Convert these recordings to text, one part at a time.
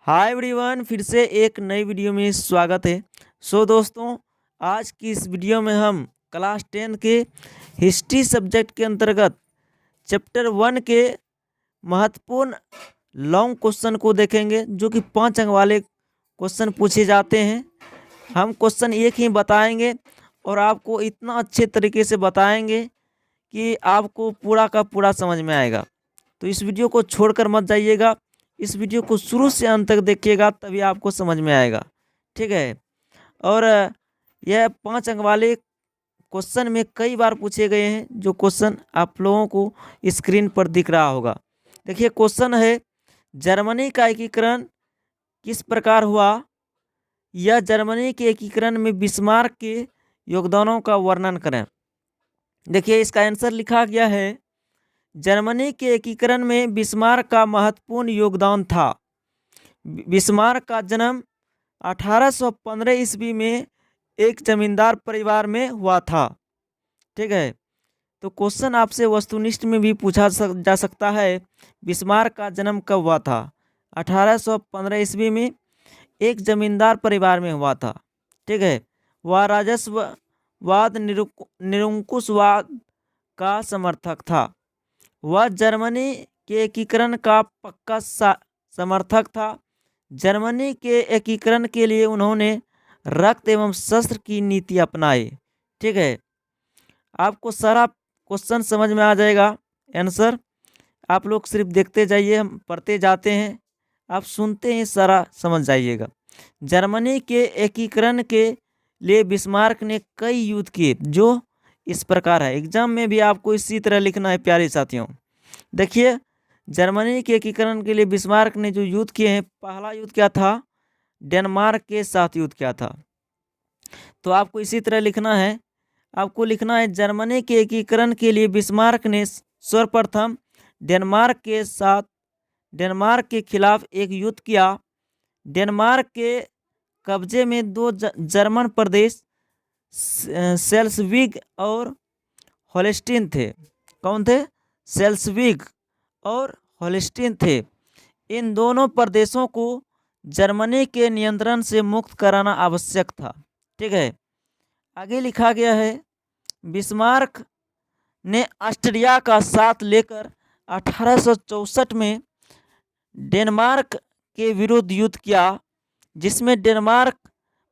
Hi everyone, फिर से एक नई वीडियो में स्वागत है। दोस्तों, आज की इस वीडियो में हम क्लास 10 के हिस्ट्री सब्जेक्ट के अंतर्गत चैप्टर 1 के महत्वपूर्ण लॉन्ग क्वेश्चन को देखेंगे, जो कि 5 अंक वाले क्वेश्चन पूछे जाते हैं। हम क्वेश्चन एक ही बताएंगे और आपको इतना अच्छे तरीके से बताएंगे कि आपको पूरा का पूरा समझ में आएगा। तो इस वीडियो को छोड़कर मत जाइएगा, इस वीडियो को शुरू से अंत तक देखिएगा, तभी आपको समझ में आएगा। ठीक है। और यह 5 अंक वाले क्वेश्चन में कई बार पूछे गए हैं, जो क्वेश्चन आप लोगों को स्क्रीन पर दिख रहा होगा। देखिए, क्वेश्चन है, जर्मनी का एकीकरण किस प्रकार हुआ? यह जर्मनी के एकीकरण में बिस्मार्क के योगदानों का वर्णन करें। देखिए, इसका आंसर लिखा गया है, जर्मनी के एकीकरण में बिस्मार्क का महत्वपूर्ण योगदान था। बिस्मार्क का जन्म 1815 ईस्वी में एक जमींदार परिवार में हुआ था। ठीक है। तो क्वेश्चन आपसे वस्तुनिष्ठ में भी पूछा जा सकता है, बिस्मार्क का जन्म कब हुआ था? 1815 ईस्वी में एक जमींदार परिवार में हुआ था। ठीक है। वह राजस्ववाद निरंकुशवाद का समर्थक था। वह जर्मनी के एकीकरण का पक्का समर्थक था। जर्मनी के एकीकरण के लिए उन्होंने रक्त एवं शस्त्र की नीति अपनाई। ठीक है। आपको सारा क्वेश्चन समझ में आ जाएगा। आंसर आप लोग सिर्फ देखते जाइए, हम पढ़ते जाते हैं, आप सुनते हैं, सारा समझ जाइएगा। जर्मनी के एकीकरण के लिए बिस्मार्क ने कई युद्ध किए, जो इस प्रकार है। एग्जाम में भी आपको इसी तरह लिखना है प्यारे साथियों। देखिए, जर्मनी के एकीकरण के लिए बिस्मार्क ने जो युद्ध किए हैं, पहला युद्ध क्या था? डेनमार्क के साथ युद्ध क्या था? तो आपको इसी तरह लिखना है। आपको लिखना है, जर्मनी के एकीकरण के लिए बिस्मार्क ने सर्वप्रथम डेनमार्क के खिलाफ एक युद्ध किया। डेनमार्क के कब्जे में दो जर्मन प्रदेश सेल्सविग और होल्स्टीन थे। कौन थे? सेल्सविग और होल्स्टीन थे। इन दोनों प्रदेशों को जर्मनी के नियंत्रण से मुक्त कराना आवश्यक था। ठीक है। आगे लिखा गया है, बिस्मार्क ने ऑस्ट्रिया का साथ लेकर 1864 में डेनमार्क के विरुद्ध युद्ध किया, जिसमें डेनमार्क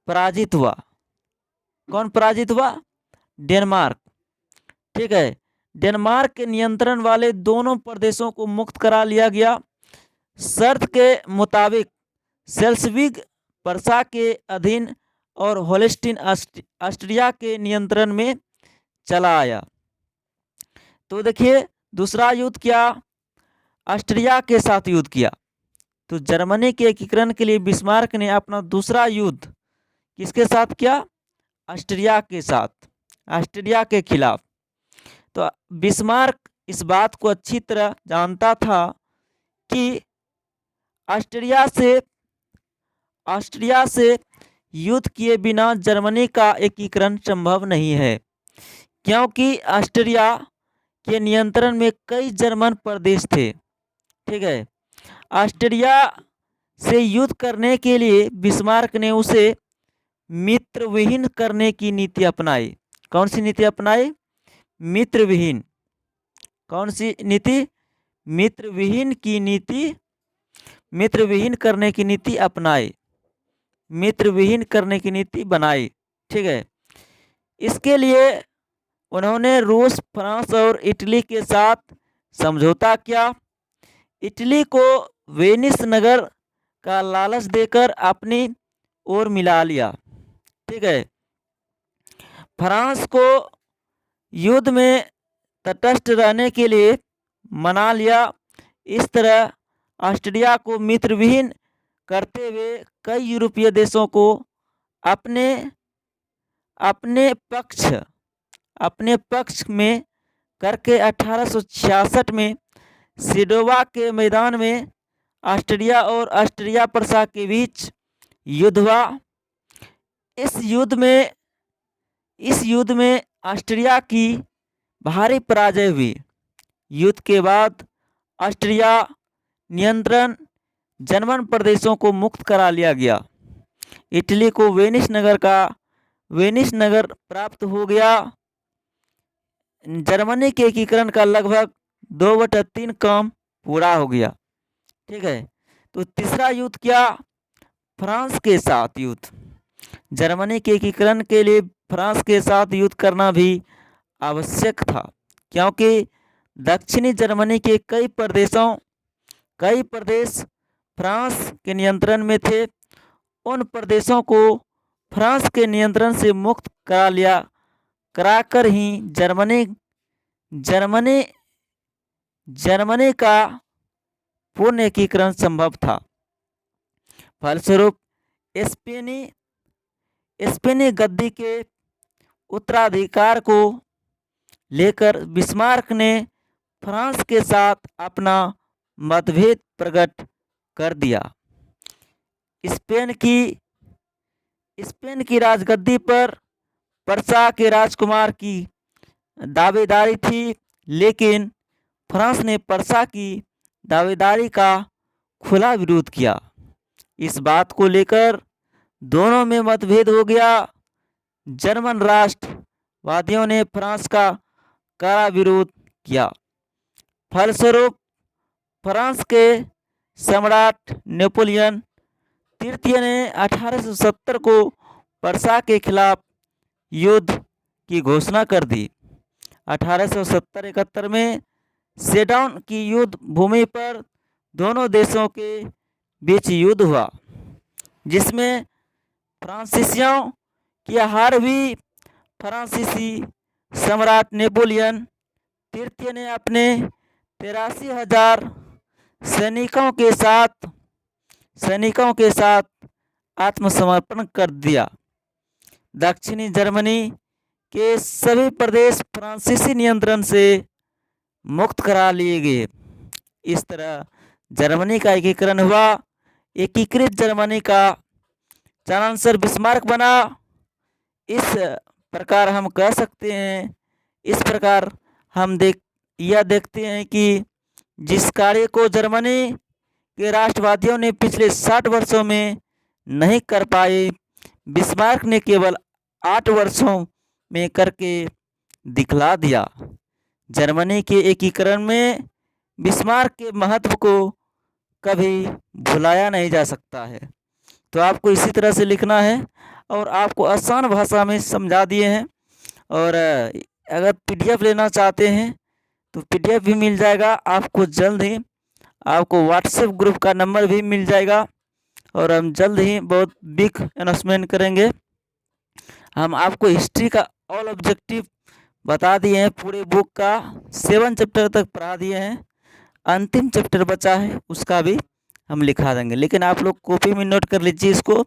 पराजित हुआ। कौन पराजित हुआ? डेनमार्क। ठीक है। डेनमार्क के नियंत्रण वाले दोनों प्रदेशों को मुक्त करा लिया गया। शर्त के मुताबिक सेल्सविग प्रशा के अधीन और होल्स्टीन ऑस्ट्रिया के नियंत्रण में चला आया। तो देखिए, दूसरा युद्ध क्या? ऑस्ट्रिया के साथ युद्ध किया। तो जर्मनी के एकीकरण के लिए बिस्मार्क ने अपना दूसरा युद्ध किसके साथ किया? ऑस्ट्रिया के साथ, ऑस्ट्रिया के खिलाफ। तो बिस्मार्क इस बात को अच्छी तरह जानता था कि ऑस्ट्रिया से युद्ध किए बिना जर्मनी का एकीकरण संभव नहीं है, क्योंकि ऑस्ट्रिया के नियंत्रण में कई जर्मन प्रदेश थे। ठीक है। ऑस्ट्रिया से युद्ध करने के लिए बिस्मार्क ने उसे मित्रविहीन करने की नीति अपनाई। कौन सी नीति अपनाई? मित्रविहीन। कौन सी नीति? मित्रविहीन की नीति, मित्रविहीन करने की नीति अपनाई, मित्रविहीन करने की नीति बनाई। ठीक है। इसके लिए उन्होंने रूस, फ्रांस और इटली के साथ समझौता किया। इटली को वेनिस नगर का लालच देकर अपनी ओर मिला लिया। ठीक है। फ्रांस को युद्ध में तटस्थ रहने के लिए मना लिया। इस तरह ऑस्ट्रिया को मित्रविहीन करते हुए कई यूरोपीय देशों को अपने पक्ष में करके 1866 में सिडोवा के मैदान में ऑस्ट्रिया और ऑस्ट्रिया प्रशा के बीच युद्ध हुआ। इस युद्ध में ऑस्ट्रिया की भारी पराजय हुई। युद्ध के बाद ऑस्ट्रिया नियंत्रण जर्मन प्रदेशों को मुक्त करा लिया गया। इटली को वेनिस नगर प्राप्त हो गया। जर्मनी के एकीकरण का लगभग 2/3 काम पूरा हो गया। ठीक है, तो तीसरा युद्ध क्या? फ्रांस के साथ युद्ध। जर्मनी के एकीकरण के लिए फ्रांस के साथ युद्ध करना भी आवश्यक था, क्योंकि दक्षिणी जर्मनी के कई प्रदेश फ्रांस के नियंत्रण में थे। उन प्रदेशों को फ्रांस के नियंत्रण से मुक्त कराकर ही जर्मनी का पूर्ण एकीकरण संभव था। फलस्वरूप स्पेनी गद्दी के उत्तराधिकार को लेकर बिस्मार्क ने फ्रांस के साथ अपना मतभेद प्रकट कर दिया। स्पेन की राजगद्दी पर पर्सा के राजकुमार की दावेदारी थी, लेकिन फ्रांस ने पर्सा की दावेदारी का खुला विरोध किया। इस बात को लेकर दोनों में मतभेद हो गया। जर्मन राष्ट्रवादियों ने फ्रांस का कड़ा विरोध किया। फलस्वरूप फ्रांस के सम्राट नेपोलियन तृतीय ने 1870 को पर्सा के खिलाफ युद्ध की घोषणा कर दी। 1870-71 में सेडौन की युद्ध भूमि पर दोनों देशों के बीच युद्ध हुआ, जिसमें फ्रांसीसियों की हार हुई। फ्रांसीसी सम्राट नेपोलियन तृतीय ने अपने 83,000 सैनिकों के साथ आत्मसमर्पण कर दिया। दक्षिणी जर्मनी के सभी प्रदेश फ्रांसीसी नियंत्रण से मुक्त करा लिए गए। इस तरह जर्मनी का एकीकरण हुआ। एकीकृत जर्मनी का चांसलर बिस्मार्क बना। इस प्रकार हम कह सकते हैं, इस प्रकार हम देखते हैं कि जिस कार्य को जर्मनी के राष्ट्रवादियों ने पिछले 60 वर्षों में नहीं कर पाए, बिस्मार्क ने केवल 8 वर्षों में करके दिखला दिया। जर्मनी के एकीकरण में बिस्मार्क के महत्व को कभी भुलाया नहीं जा सकता है। तो आपको इसी तरह से लिखना है और आपको आसान भाषा में समझा दिए हैं। और अगर पीडीएफ लेना चाहते हैं तो पीडीएफ भी मिल जाएगा आपको जल्द ही। आपको व्हाट्सएप ग्रुप का नंबर भी मिल जाएगा और हम जल्द ही बहुत बिग अनाउंसमेंट करेंगे। हम आपको हिस्ट्री का ऑल ऑब्जेक्टिव बता दिए हैं, पूरे बुक का 7 चैप्टर तक पढ़ा दिए हैं। अंतिम चैप्टर बचा है, उसका भी हम लिखा देंगे, लेकिन आप लोग कॉपी में नोट कर लीजिए इसको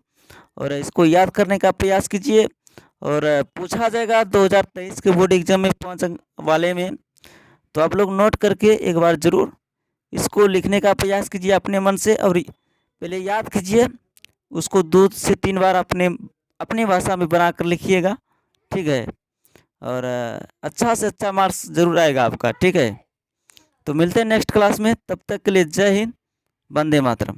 और इसको याद करने का प्रयास कीजिए। और पूछा जाएगा 2023 के बोर्ड एग्जाम में 5 अंक वाले में, तो आप लोग नोट करके एक बार ज़रूर इसको लिखने का प्रयास कीजिए अपने मन से, और पहले याद कीजिए उसको 2 से 3 बार अपनी भाषा में बना कर लिखिएगा। ठीक है, और अच्छा से अच्छा मार्क्स ज़रूर आएगा आपका। ठीक है, तो मिलते हैं नेक्स्ट क्लास में, तब तक के लिए जय हिंद, वंदे मातरम।